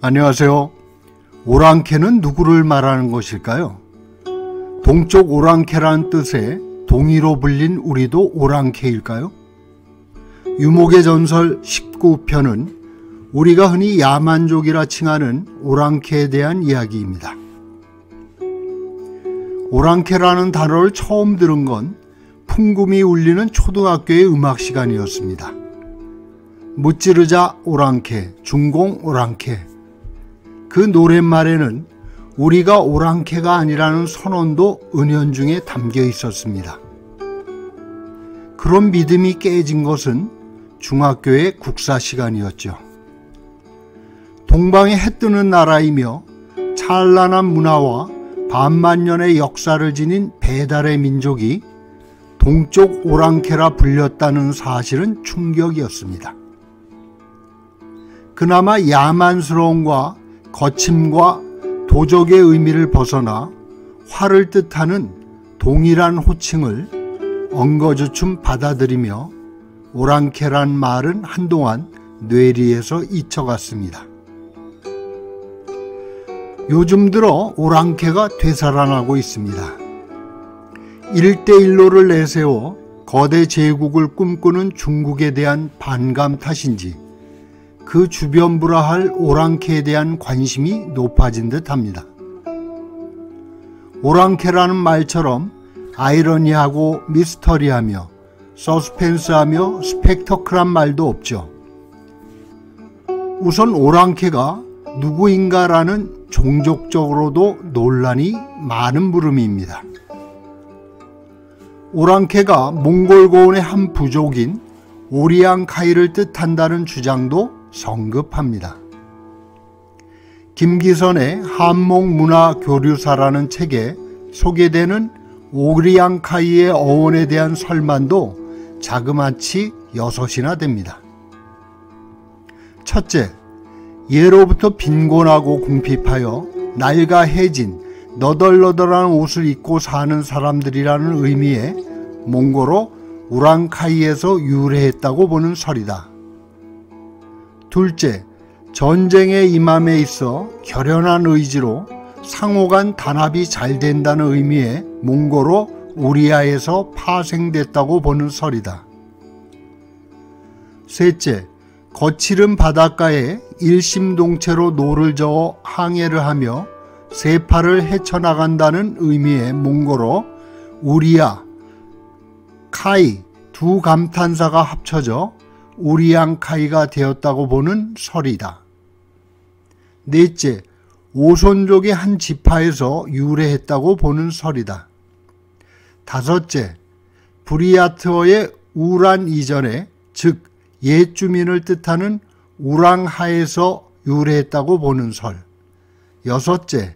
안녕하세요. 오랑캐는 누구를 말하는 것일까요? 동쪽 오랑캐라는 뜻의 동이로 불린 우리도 오랑캐일까요? 유목의 전설 19편은 우리가 흔히 야만족이라 칭하는 오랑캐에 대한 이야기입니다. 오랑캐라는 단어를 처음 들은 건 풍금이 울리는 초등학교의 음악 시간이었습니다. 무찌르자 오랑캐, 중공 오랑캐. 그 노랫말에는 우리가 오랑캐가 아니라는 선언도 은연중에 담겨 있었습니다. 그런 믿음이 깨진 것은 중학교의 국사 시간이었죠. 동방에 해 뜨는 나라이며 찬란한 문화와 반만년의 역사를 지닌 배달의 민족이 동쪽 오랑캐라 불렸다는 사실은 충격이었습니다. 그나마 야만스러움과 거침과 도적의 의미를 벗어나 화를 뜻하는 동일한 호칭을 엉거주춤 받아들이며 오랑캐란 말은 한동안 뇌리에서 잊혀갔습니다. 요즘 들어 오랑캐가 되살아나고 있습니다. 1대1로를 내세워 거대 제국을 꿈꾸는 중국에 대한 반감 탓인지 그 주변부라 할 오랑캐에 대한 관심이 높아진 듯합니다. 오랑캐라는 말처럼 아이러니하고 미스터리하며 서스펜스하며 스펙터클한 말도 없죠. 우선 오랑캐가 누구인가라는 종족적으로도 논란이 많은 물음입니다. 오랑캐가 몽골 고원의 한 부족인 오리앙카이를 뜻한다는 주장도 성급합니다. 김기선의 한몽문화교류사라는 책에 소개되는 오리앙카이의 어원에 대한 설만도 자그마치 6이나 됩니다. 첫째, 예로부터 빈곤하고 궁핍하여 낡아해진 너덜너덜한 옷을 입고 사는 사람들이라는 의미의 몽골어 우랑카이에서 유래했다고 보는 설이다. 둘째, 전쟁에 임함에 있어 결연한 의지로 상호간 단합이 잘 된다는 의미의 몽골어 우리아에서 파생됐다고 보는 설이다. 셋째, 거칠은 바닷가에 일심동체로 노를 저어 항해를 하며 세파를 헤쳐나간다는 의미의 몽골어 우리아, 카이 두 감탄사가 합쳐져 우리앙카이가 되었다고 보는 설이다. 넷째, 오손족의 한 지파에서 유래했다고 보는 설이다. 다섯째, 브리아트어의 우란 이전에 즉 옛 주민을 뜻하는 우랑하에서 유래했다고 보는 설. 여섯째,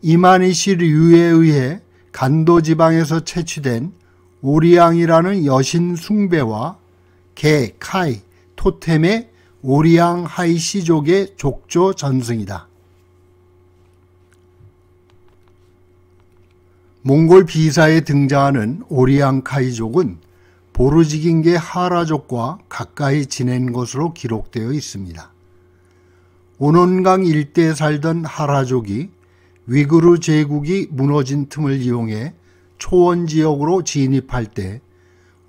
이마니시류에 의해 간도지방에서 채취된 오리앙이라는 여신 숭배와 개, 카이, 토템의 오리앙 하이시족의 족조 전승이다. 몽골 비사에 등장하는 오리앙 카이족은 보르지긴계 하라족과 가까이 지낸 것으로 기록되어 있습니다. 오논강 일대에 살던 하라족이 위구르 제국이 무너진 틈을 이용해 초원 지역으로 진입할 때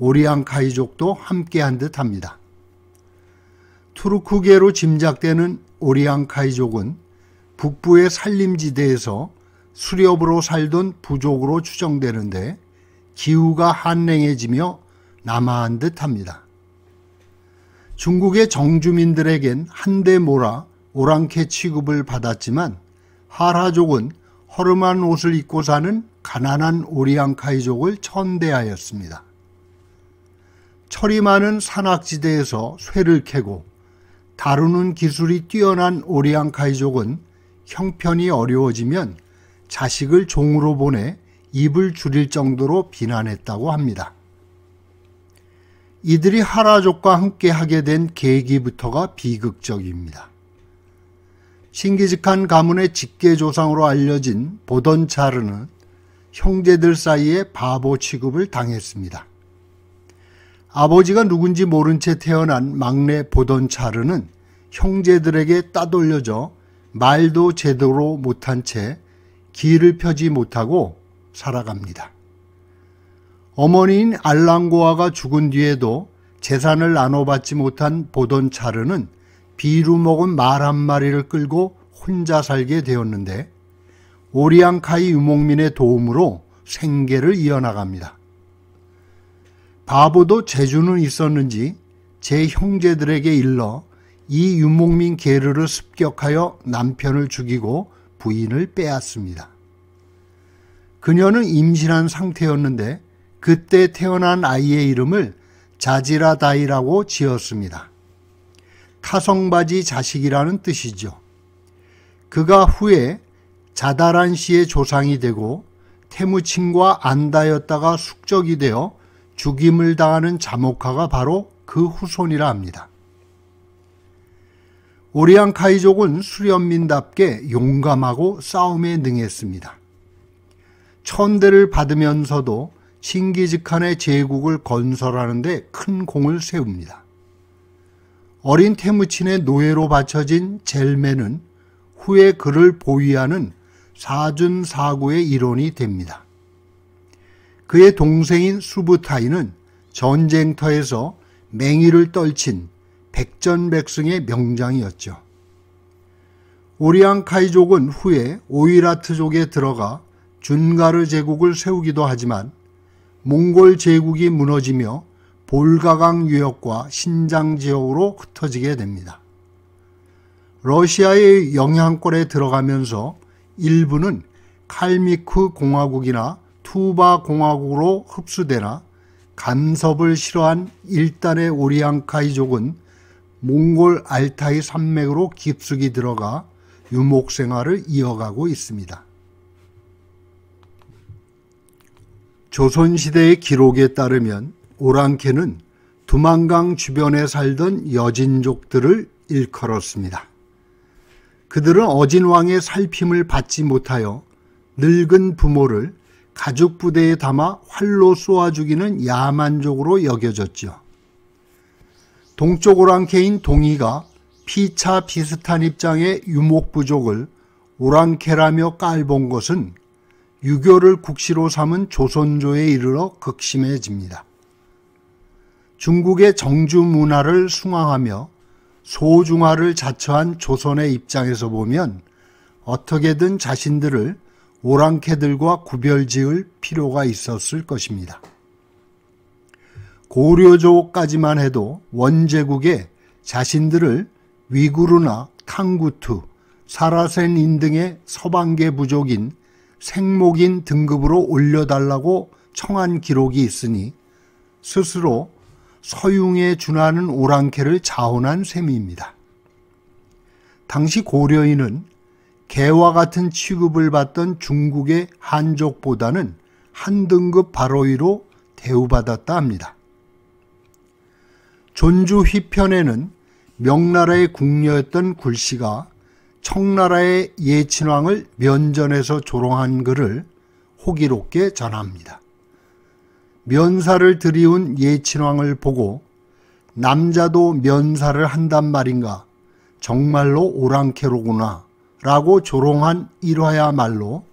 오리앙카이족도 함께한 듯합니다. 투르크계로 짐작되는 오리앙카이족은 북부의 산림지대에서 수렵으로 살던 부족으로 추정되는데 기후가 한랭해지며 남하한 듯합니다. 중국의 정주민들에겐 한데 몰아 오랑캐 취급을 받았지만 하라족은 허름한 옷을 입고 사는 가난한 오리앙카이족을 천대하였습니다. 철이 많은 산악지대에서 쇠를 캐고 다루는 기술이 뛰어난 오리앙카이족은 형편이 어려워지면 자식을 종으로 보내 입을 줄일 정도로 비난했다고 합니다. 이들이 하라족과 함께 하게 된 계기부터가 비극적입니다. 칭기즈칸 가문의 직계조상으로 알려진 보던차르는 형제들 사이에 바보 취급을 당했습니다. 아버지가 누군지 모른 채 태어난 막내 보던차르는 형제들에게 따돌려져 말도 제대로 못한 채 길을 펴지 못하고 살아갑니다. 어머니인 알랑고아가 죽은 뒤에도 재산을 나눠받지 못한 보돈차르는 비루 먹은 말 한 마리를 끌고 혼자 살게 되었는데 오리앙카이 유목민의 도움으로 생계를 이어나갑니다. 바보도 재주는 있었는지 제 형제들에게 일러 이 유목민 게르를 습격하여 남편을 죽이고 부인을 빼앗습니다. 그녀는 임신한 상태였는데 그때 태어난 아이의 이름을 자지라다이라고 지었습니다. 타성바지 자식이라는 뜻이죠. 그가 후에 자다란 씨의 조상이 되고 태무친과 안다였다가 숙적이 되어 죽임을 당하는 자모카가 바로 그 후손이라 합니다. 오리앙카이족은 수련민답게 용감하고 싸움에 능했습니다. 천대를 받으면서도 칭기즈칸의 제국을 건설하는 데 큰 공을 세웁니다. 어린 태무친의 노예로 바쳐진 젤메는 후에 그를 보위하는 사준사구의 일원이 됩니다. 그의 동생인 수부타이는 전쟁터에서 맹위를 떨친 백전백승의 명장이었죠. 오리앙카이족은 후에 오이라트족에 들어가 준가르 제국을 세우기도 하지만 몽골 제국이 무너지며 볼가강 유역과 신장 지역으로 흩어지게 됩니다. 러시아의 영향권에 들어가면서 일부는 칼미크 공화국이나 투바 공화국으로 흡수되나 간섭을 싫어한 일단의 오리앙카이족은 몽골 알타이 산맥으로 깊숙이 들어가 유목 생활을 이어가고 있습니다. 조선시대의 기록에 따르면 오랑캐는 두만강 주변에 살던 여진족들을 일컬었습니다. 그들은 어진왕의 살핌을 받지 못하여 늙은 부모를 가죽 부대에 담아 활로 쏘아 죽이는 야만족으로 여겨졌죠. 동쪽 오랑캐인 동이가 피차 비슷한 입장의 유목부족을 오랑캐라며 깔본 것은 유교를 국시로 삼은 조선조에 이르러 극심해집니다. 중국의 정주 문화를 숭앙하며 소중화를 자처한 조선의 입장에서 보면 어떻게든 자신들을 오랑캐들과 구별지을 필요가 있었을 것입니다. 고려조까지만 해도 원제국에 자신들을 위구르나 탕구투, 사라센인 등의 서방계 부족인 생목인 등급으로 올려달라고 청한 기록이 있으니 스스로 서융에 준하는 오랑캐를 자원한 셈입니다. 당시 고려인은 개와 같은 취급을 받던 중국의 한족보다는 한 등급 바로 위로 대우받았다 합니다. 존주 휘편에는 명나라의 궁녀였던 굴씨가 청나라의 예친왕을 면전에서 조롱한 글을 호기롭게 전합니다. 면사를 들이운 예친왕을 보고 남자도 면사를 한단 말인가? 정말로 오랑캐로구나 라고 조롱한 일화야말로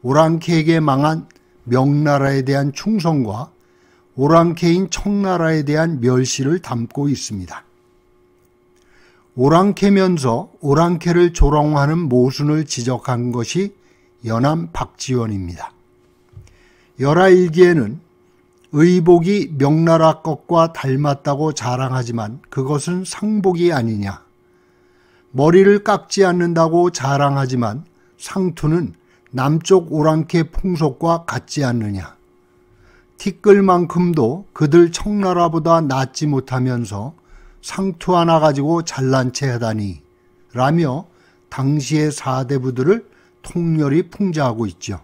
오랑캐에게 망한 명나라에 대한 충성과 오랑캐인 청나라에 대한 멸시를 담고 있습니다. 오랑캐면서 오랑캐를 조롱하는 모순을 지적한 것이 연암 박지원입니다. 열하일기에는 의복이 명나라 것과 닮았다고 자랑하지만 그것은 상복이 아니냐. 머리를 깎지 않는다고 자랑하지만 상투는 남쪽 오랑캐 풍속과 같지 않느냐. 티끌만큼도 그들 청나라보다 낫지 못하면서 상투 하나 가지고 잘난 체 하다니 라며 당시의 사대부들을 통렬히 풍자하고 있죠.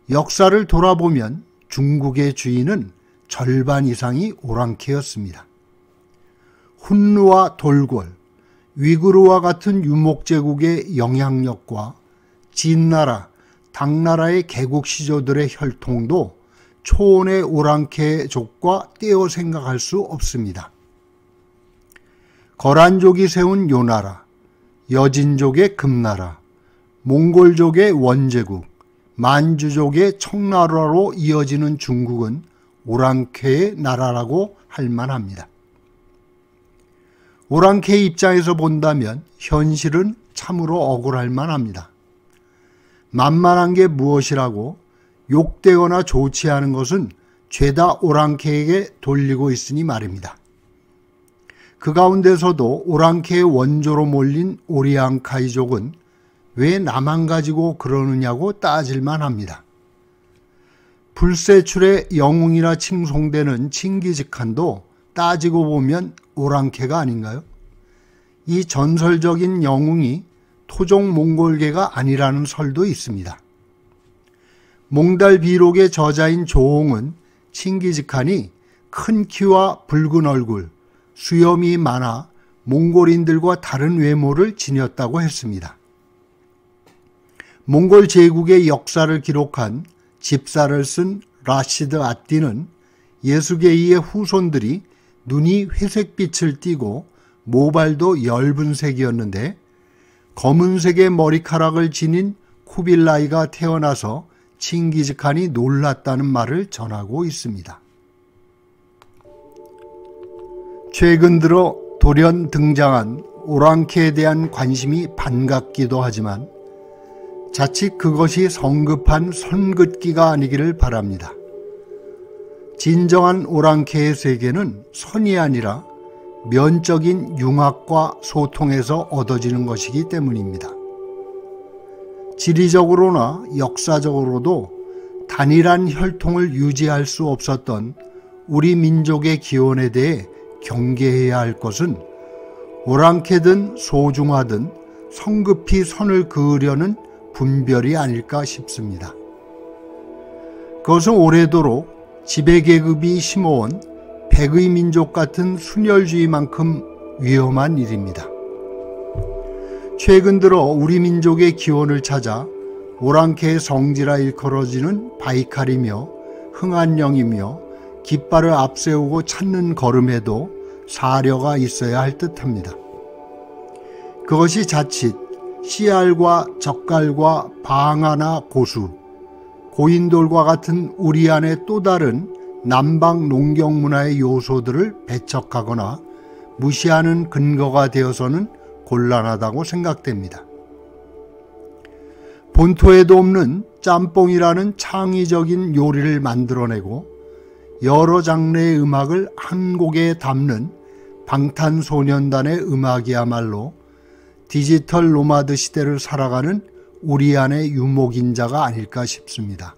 역사를 돌아보면 중국의 주인은 절반 이상이 오랑캐였습니다. 훈루와 돌궐, 위구르와 같은 유목제국의 영향력과 진나라, 당나라의 개국시조들의 혈통도 초원의 오랑캐족과 떼어 생각할 수 없습니다. 거란족이 세운 요나라, 여진족의 금나라, 몽골족의 원제국, 만주족의 청나라로 이어지는 중국은 오랑캐의 나라라고 할 만합니다. 오랑캐의 입장에서 본다면 현실은 참으로 억울할 만합니다. 만만한 게 무엇이라고 욕되거나 좋지 않은 것은 죄다 오랑캐에게 돌리고 있으니 말입니다. 그 가운데서도 오랑캐의 원조로 몰린 오리앙카이족은 왜 나만 가지고 그러느냐고 따질만 합니다. 불세출의 영웅이라 칭송되는 칭기즈칸도 따지고 보면 오랑캐가 아닌가요? 이 전설적인 영웅이 토종 몽골계가 아니라는 설도 있습니다. 몽달비록의 저자인 조홍은 칭기즈칸이 큰 키와 붉은 얼굴, 수염이 많아 몽골인들과 다른 외모를 지녔다고 했습니다. 몽골 제국의 역사를 기록한 집사를 쓴 라시드 아띠는 예수게이의 후손들이 눈이 회색빛을 띠고 모발도 엷은색이었는데 검은색의 머리카락을 지닌 쿠빌라이가 태어나서 칭기즈칸이 놀랐다는 말을 전하고 있습니다. 최근 들어 돌연 등장한 오랑캐에 대한 관심이 반갑기도 하지만 자칫 그것이 성급한 선긋기가 아니기를 바랍니다. 진정한 오랑캐의 세계는 선이 아니라 면적인 융합과 소통에서 얻어지는 것이기 때문입니다. 지리적으로나 역사적으로도 단일한 혈통을 유지할 수 없었던 우리 민족의 기원에 대해 경계해야 할 것은 오랑캐든 소중하든 성급히 선을 그으려는 분별이 아닐까 싶습니다. 그것은 오래도록 지배계급이 심어온 백의 민족 같은 순혈주의만큼 위험한 일입니다. 최근 들어 우리 민족의 기원을 찾아 오랑캐의 성지라 일컬어지는 바이칼이며 흥한령이며 깃발을 앞세우고 찾는 걸음에도 사려가 있어야 할 듯합니다. 그것이 자칫 씨알과 젓갈과 방아나 고수, 고인돌과 같은 우리 안에 또 다른 남방 농경 문화의 요소들을 배척하거나 무시하는 근거가 되어서는 곤란하다고 생각됩니다. 본토에도 없는 짬뽕이라는 창의적인 요리를 만들어내고 여러 장르의 음악을 한 곡에 담는 방탄소년단의 음악이야말로 디지털 노마드 시대를 살아가는 우리 안의 유목인자가 아닐까 싶습니다.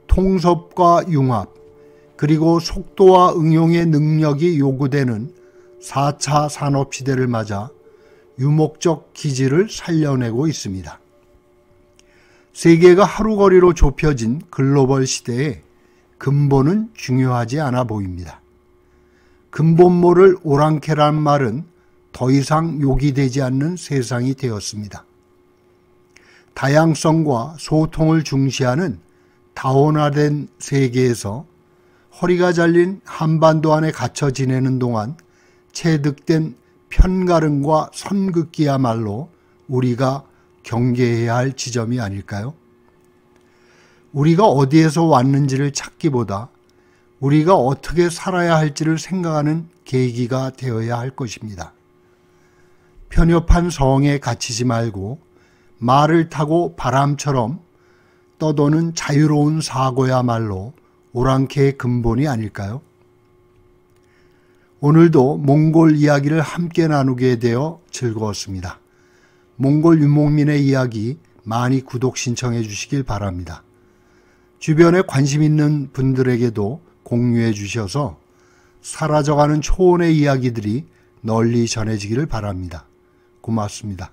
통섭과 융합, 그리고 속도와 응용의 능력이 요구되는 4차 산업시대를 맞아 유목적 기질을 살려내고 있습니다. 세계가 하루거리로 좁혀진 글로벌 시대에 근본은 중요하지 않아 보입니다. 근본 모를 오랑캐란 말은 더 이상 욕이 되지 않는 세상이 되었습니다. 다양성과 소통을 중시하는 다원화된 세계에서 허리가 잘린 한반도 안에 갇혀 지내는 동안 체득된 편가름과 선긋기야말로 우리가 경계해야 할 지점이 아닐까요? 우리가 어디에서 왔는지를 찾기보다 우리가 어떻게 살아야 할지를 생각하는 계기가 되어야 할 것입니다. 편협한 성에 갇히지 말고 말을 타고 바람처럼 떠도는 자유로운 사고야말로 오랑캐의 근본이 아닐까요? 오늘도 몽골 이야기를 함께 나누게 되어 즐거웠습니다. 몽골 유목민의 이야기 많이 구독 신청해 주시길 바랍니다. 주변에 관심 있는 분들에게도 공유해 주셔서 사라져가는 초원의 이야기들이 널리 전해지기를 바랍니다. 고맙습니다.